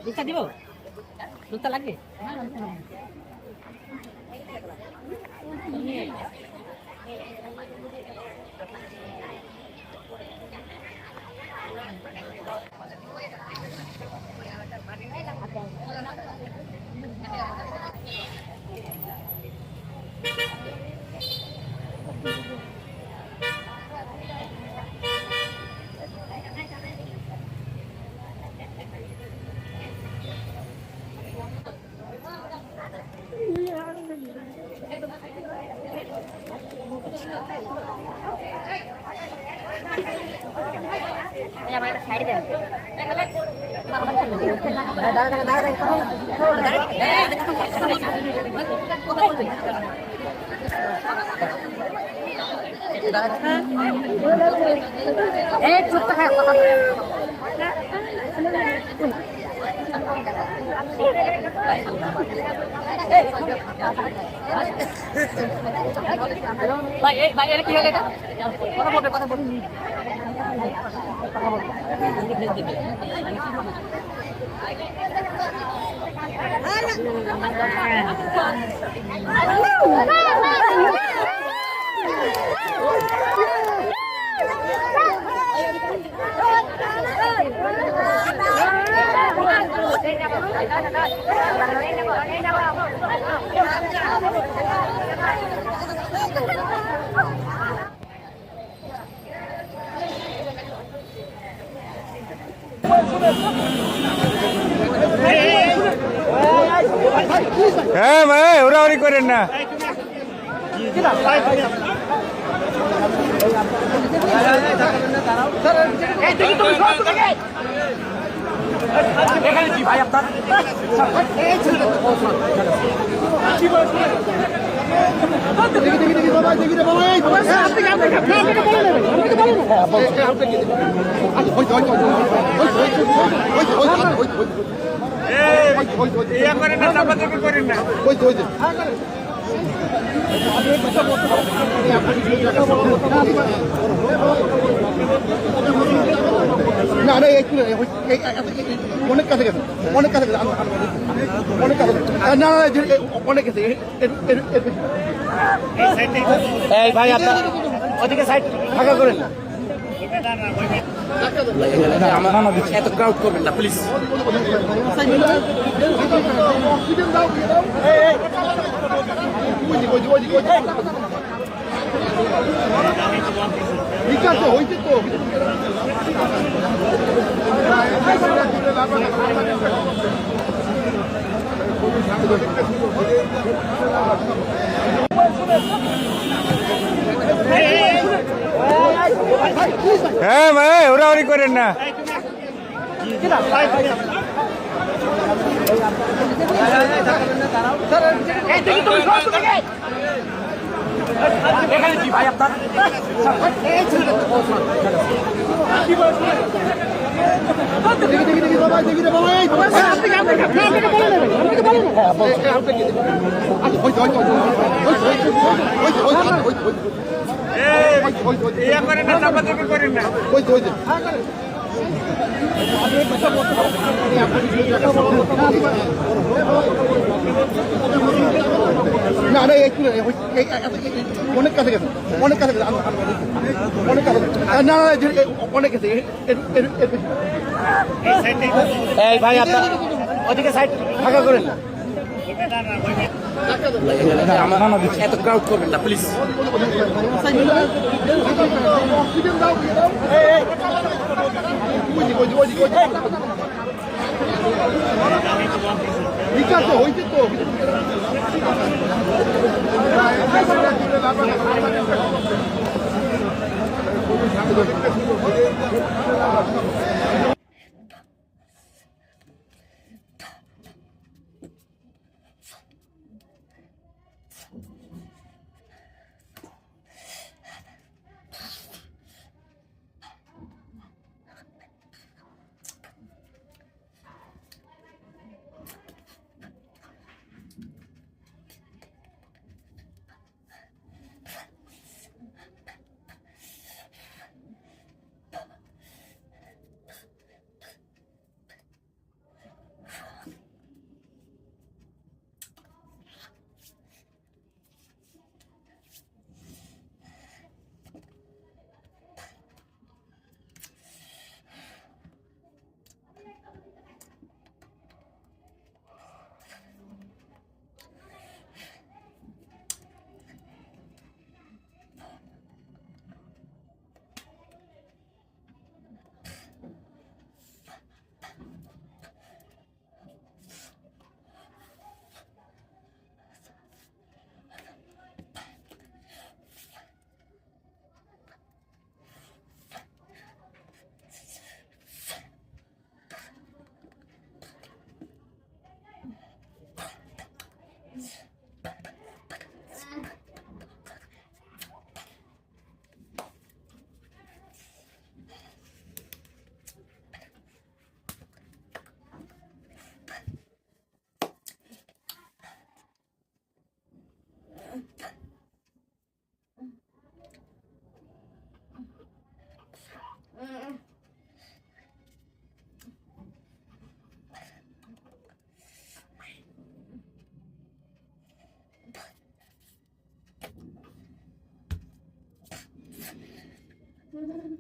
দুধটা দিব, দুধটা লাগবে। ভাই এটা কি হলো? এটা কথা বলবে হ্যাঁ ভাই, ওরাওরি করেন না। ভাই আপনার করেন না, চাপাচাপি করেন না। না না একটু অনেক কাছে গেছে, অনেক কাছে গেছে, অনেক কাছে না না অনেক গেছে। এই ভাই আপনার ওদিকে সাইড ফাঁকা করেন না। এত ক্রাউড করবেন না প্লিজ। হয়েছে তো হ্যাঁ ভাই, ওরাওরি করেন না। ভাই আপনার করেন না, চাপাচাপি করেন না। না না একটু অনেক কাছে গেছে, অনেক কাছে গেছে, অনেক কাছে না না অনেক গেছে। এই ভাই আপনার ওদিকে সাইড ফাঁকা করেন না। এত ক্রাউড করবেন না প্লিজ। হয়েছে তো Mm-hmm.